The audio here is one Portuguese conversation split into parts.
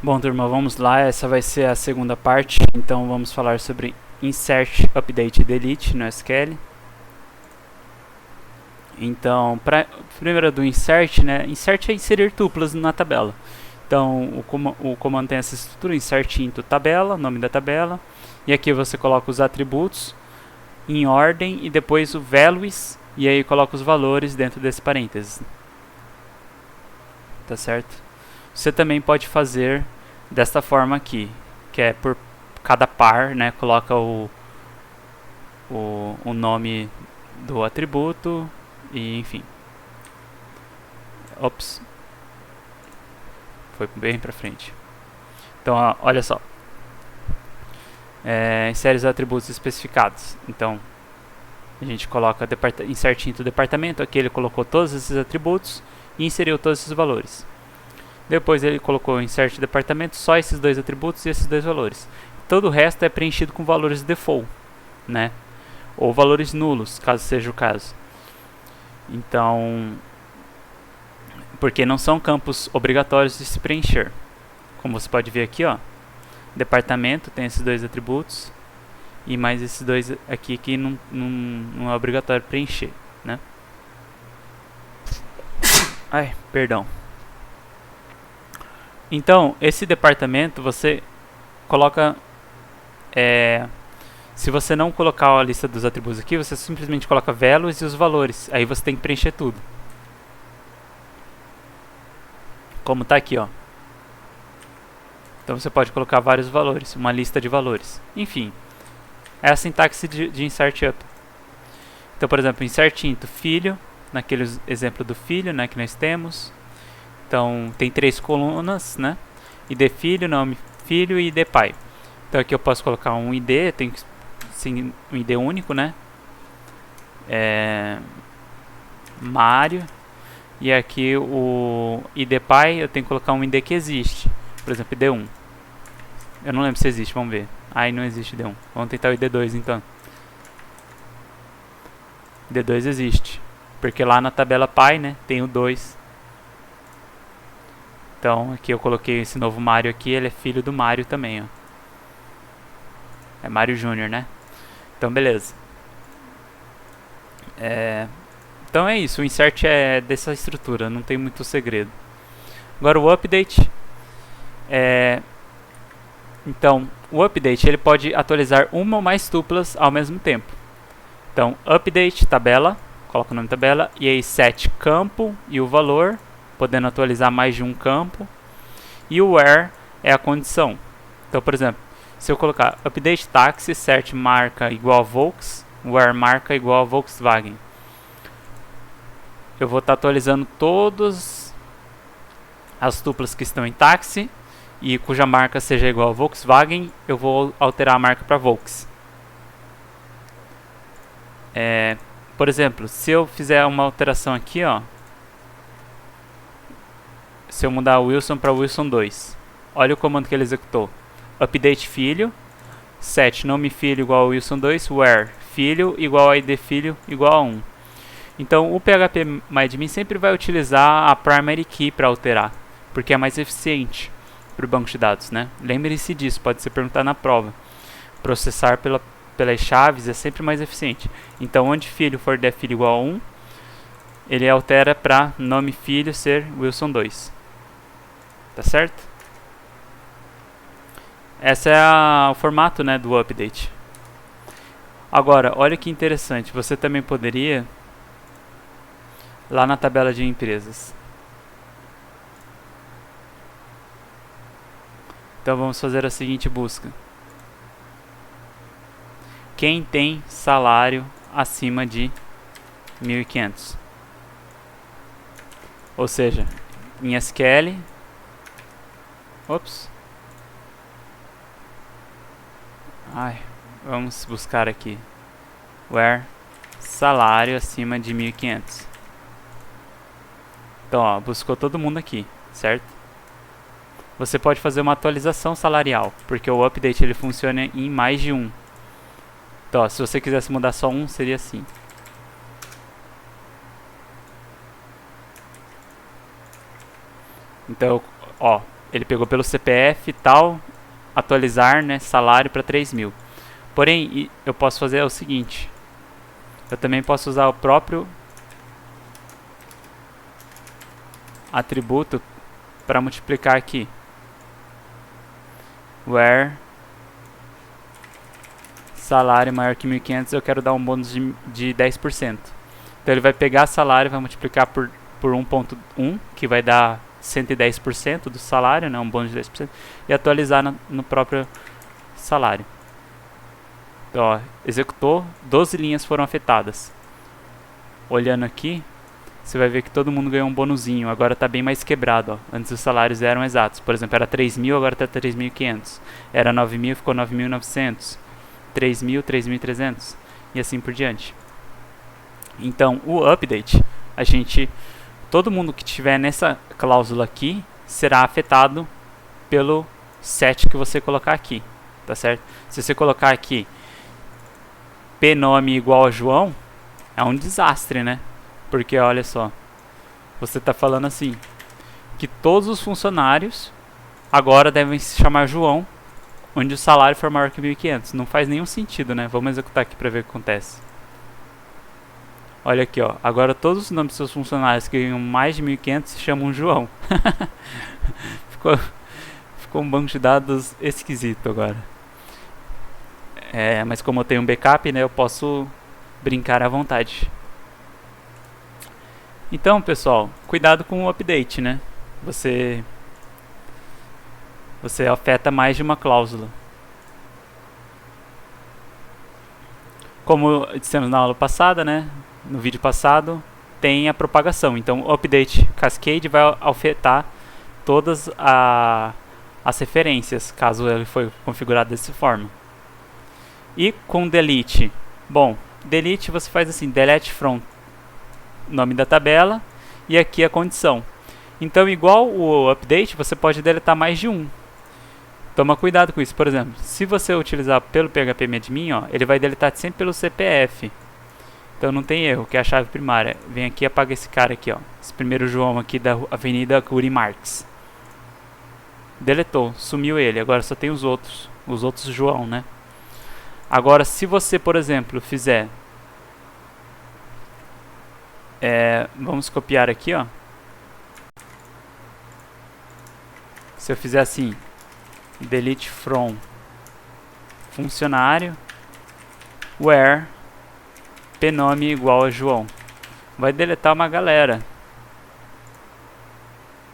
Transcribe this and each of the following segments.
Bom, turma, vamos lá. Essa vai ser a segunda parte. Então, vamos falar sobre Insert, Update e Delete no SQL. Então, primeiro do Insert, né? Insert é inserir tuplas na tabela. Então, o comando tem essa estrutura: insert into tabela, nome da tabela. E aqui você coloca os atributos em ordem e depois o values. E aí coloca os valores dentro desse parênteses. Tá certo? Você também pode fazer desta forma aqui, que é por cada par, né, coloca o nome do atributo e enfim. Ops, foi bem pra frente. Então, ó, olha só, insere os atributos especificados. Então, a gente coloca insert into departamento, aqui ele colocou todos esses atributos e inseriu todos esses valores. Depois ele colocou insert departamento, só esses dois atributos e esses dois valores. Todo o resto é preenchido com valores default, né? Ou valores nulos, caso seja o caso. Então, porque não são campos obrigatórios de se preencher. Como você pode ver aqui, ó, departamento tem esses dois atributos e mais esses dois aqui que não é obrigatório preencher, né? Ai, perdão. Então, esse departamento você coloca... se você não colocar a lista dos atributos aqui, você simplesmente coloca values e os valores. Aí você tem que preencher tudo. Como está aqui, ó. Então você pode colocar vários valores, uma lista de valores. Enfim, é a sintaxe de insert up. Então, por exemplo, insert into filho, naquele exemplo do filho, né, que nós temos. Então, tem 3 colunas, né? ID filho, nome filho e ID pai. Então, aqui eu posso colocar um ID, tem sim, um ID único, né? Mário. E aqui o ID pai, eu tenho que colocar um ID que existe. Por exemplo, ID1. Eu não lembro se existe, vamos ver. Aí não existe ID1. Vamos tentar o ID2 então. ID2 existe. Porque lá na tabela pai, né, tem o 2. Então, aqui eu coloquei esse novo Mário aqui, ele é filho do Mário também, ó. É Mário Júnior, né? Então, beleza. Então é isso, o insert é dessa estrutura, não tem muito segredo. Agora o update. Então, o update ele pode atualizar uma ou mais tuplas ao mesmo tempo. Então, update, tabela, coloca o nome da tabela, e aí set campo e o valor, podendo atualizar mais de um campo. E o where é a condição. Então, por exemplo, se eu colocar update taxi, set marca igual a Volks, where marca igual a Volkswagen, eu vou estar atualizando todas as tuplas que estão em táxi e cuja marca seja igual a Volkswagen, eu vou alterar a marca para Volks. Por exemplo, se eu fizer uma alteração aqui, ó, se eu mudar Wilson para Wilson 2, olha o comando que ele executou. Update filho, set nome filho igual a Wilson 2, where filho igual a id filho igual a 1. Então o PHPMyAdmin sempre vai utilizar a primary key para alterar, porque é mais eficiente para o banco de dados, né? Lembre-se disso, pode ser perguntado na prova. Processar pelas chaves é sempre mais eficiente. Então onde filho for der filho igual a 1, ele altera para nome filho ser Wilson 2. Tá certo? Esse é o formato, né, do update. Agora, olha que interessante. Você também poderia, lá na tabela de empresas. Então vamos fazer a seguinte busca. Quem tem salário acima de 1.500? Ou seja, em SQL... Ops. Vamos buscar aqui. Where salário acima de 1.500. Então, ó, buscou todo mundo aqui, certo? Você pode fazer uma atualização salarial, porque o update ele funciona em mais de um. Então, ó, se você quisesse mudar só um, seria assim. Então, ó, ele pegou pelo CPF e tal, atualizar, né, salário para 3.000. Porém, eu posso fazer o seguinte, eu também posso usar o próprio atributo para multiplicar aqui. Where salário maior que 1.500, eu quero dar um bônus de 10%. Então ele vai pegar salário e vai multiplicar por 1.1, que vai dar 110% do salário, né, um bônus de 10%, e atualizar no próprio salário. Então, ó, executou, 12 linhas foram afetadas. Olhando aqui, você vai ver que todo mundo ganhou um bonuzinho. Agora está bem mais quebrado. Ó. Antes os salários eram exatos. Por exemplo, era 3.000, agora está 3.500. Era 9.000, ficou 9.900. 3.000, 3.300. E assim por diante. Então, o update, todo mundo que estiver nessa cláusula aqui será afetado pelo set que você colocar aqui. Tá certo? Se você colocar aqui pnome igual a João, é um desastre, né? Porque olha só, você está falando assim, que todos os funcionários agora devem se chamar João, onde o salário for maior que 1.500. Não faz nenhum sentido, né? Vamos executar aqui para ver o que acontece. Olha aqui, ó. Agora todos os nomes dos seus funcionários que ganham mais de 1.500 se chamam João. Ficou um banco de dados esquisito agora. Mas como eu tenho um backup, né, eu posso brincar à vontade. Então, pessoal, cuidado com o update, né? Você afeta mais de uma cláusula. Como dissemos na aula passada, né? No vídeo passado, tem a propagação. Então, o update cascade vai afetar todas as referências, caso ele foi configurado dessa forma. E com delete, bom, delete você faz assim, delete from nome da tabela e aqui a condição. Então, igual o update, você pode deletar mais de um. Toma cuidado com isso. Por exemplo, se você utilizar pelo phpMadmin, ó, ele vai deletar sempre pelo CPF. Então não tem erro, que é a chave primária. Vem aqui e apaga esse cara aqui, ó. Esse primeiro João aqui da Avenida Curi Marx. Deletou, sumiu ele. Agora só tem os outros João, né? Agora, se você, por exemplo, fizer... vamos copiar aqui, ó. Se eu fizer assim, delete from funcionário, where pnome igual a João, vai deletar uma galera.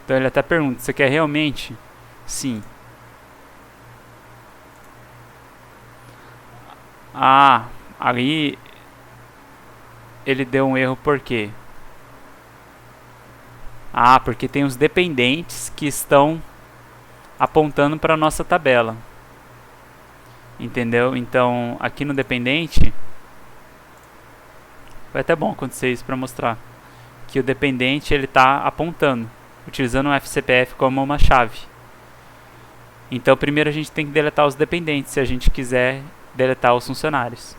Então ele até pergunta, você quer realmente? Sim. Aí ele deu um erro por quê? Porque tem os dependentes que estão apontando para a nossa tabela. Entendeu? Então, aqui no dependente, foi até bom acontecer isso para mostrar que o dependente ele está apontando, utilizando o FCPF como uma chave. Então, primeiro a gente tem que deletar os dependentes, se a gente quiser deletar os funcionários.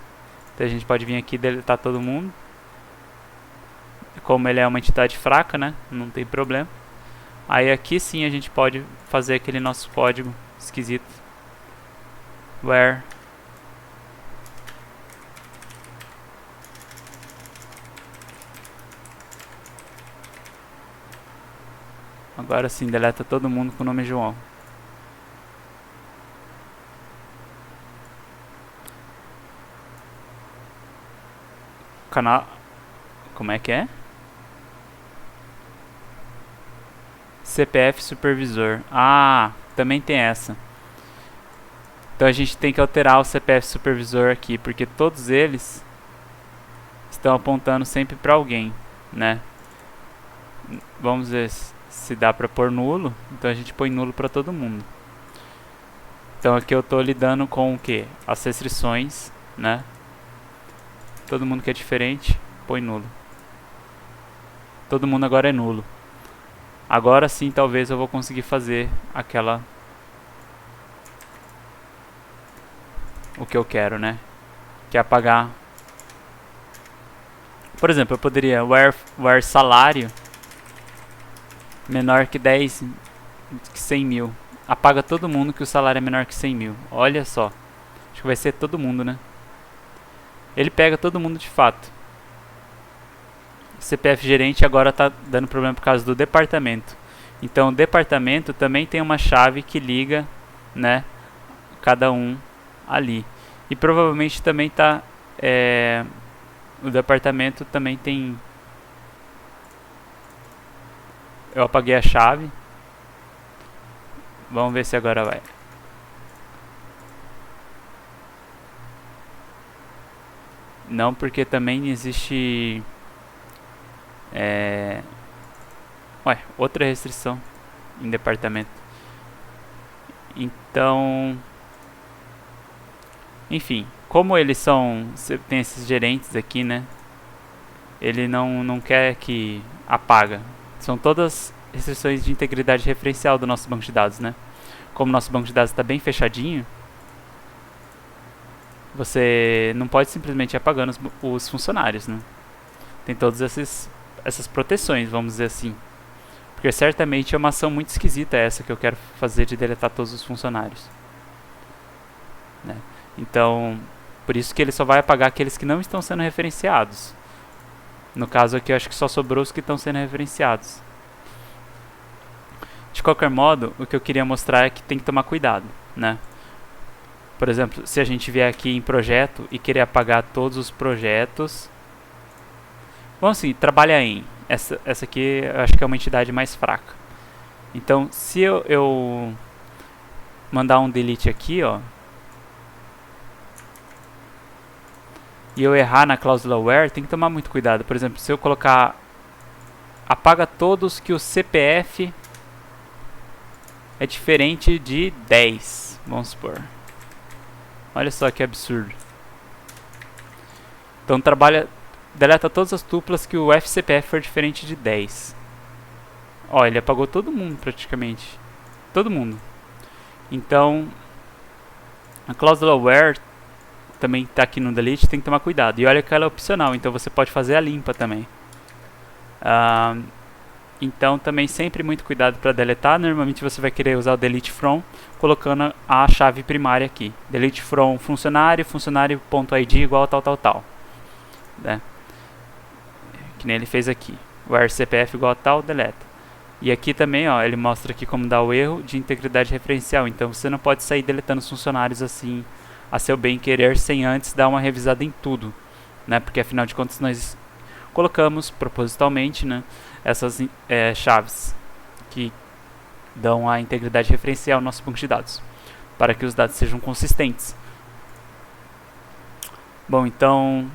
Então, a gente pode vir aqui e deletar todo mundo. Como ele é uma entidade fraca, né? Não tem problema. Aí aqui sim a gente pode fazer aquele nosso código esquisito. Where agora sim, deleta todo mundo com o nome João. Canal... Como é que é? CPF supervisor. Também tem essa. Então a gente tem que alterar o CPF supervisor aqui, porque todos eles estão apontando sempre para alguém, né? Vamos ver se dá para pôr nulo. Então a gente põe nulo para todo mundo. Então aqui eu estou lidando com o que? As restrições, né? Todo mundo que é diferente, põe nulo. Todo mundo agora é nulo. Agora sim, talvez eu vou conseguir fazer o que eu quero, né? Que é apagar. Por exemplo, eu poderia where salário menor que 10 que 100 mil. Apaga todo mundo que o salário é menor que 100 mil. Olha só. Acho que vai ser todo mundo, né? Ele pega todo mundo de fato. O CPF gerente agora está dando problema por causa do departamento. Então o departamento também tem uma chave que liga, né, cada um ali. E provavelmente também tá, o departamento também tem... Eu apaguei a chave. Vamos ver se agora vai. Não, porque também existe... outra restrição em departamento. Então... Enfim, como eles são... Tem esses gerentes aqui, né? Ele não quer que apaga. São todas restrições de integridade referencial do nosso banco de dados, né? Como o nosso banco de dados está bem fechadinho, você não pode simplesmente ir apagando os funcionários, né? Tem todas essas proteções, vamos dizer assim. Porque certamente é uma ação muito esquisita essa que eu quero fazer de deletar todos os funcionários, né? Então, por isso que ele só vai apagar aqueles que não estão sendo referenciados. No caso aqui, eu acho que só sobrou os que estão sendo referenciados. De qualquer modo, o que eu queria mostrar é que tem que tomar cuidado, né? Por exemplo, se a gente vier aqui em projeto e querer apagar todos os projetos... Vamos assim, trabalha em... Essa aqui eu acho que é uma entidade mais fraca. Então, se eu mandar um delete aqui, ó, e eu errar na cláusula where, tem que tomar muito cuidado. Por exemplo, se eu colocar apaga todos que o CPF é diferente de 10, vamos supor. Olha só que absurdo. Então deleta todas as tuplas que o FCPF for diferente de 10. Ó, ele apagou todo mundo praticamente. Todo mundo. Então, a cláusula where também está aqui no delete, tem que tomar cuidado. E olha que ela é opcional, então você pode fazer a limpa também. Então também sempre muito cuidado para deletar. Normalmente você vai querer usar o delete from, colocando a chave primária aqui. Delete from funcionário, funcionário.id igual a tal, né? Que nem ele fez aqui. Where CPF igual a tal, deleta. E aqui também, ó, ele mostra aqui como dá o erro de integridade referencial. Então você não pode sair deletando os funcionários assim, a seu bem querer, sem antes dar uma revisada em tudo, né? Porque afinal de contas nós colocamos propositalmente, né, essas chaves que dão a integridade referencial ao nosso banco de dados, para que os dados sejam consistentes. Bom, então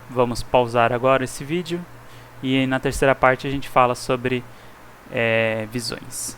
vamos pausar agora esse vídeo e na terceira parte a gente fala sobre visões.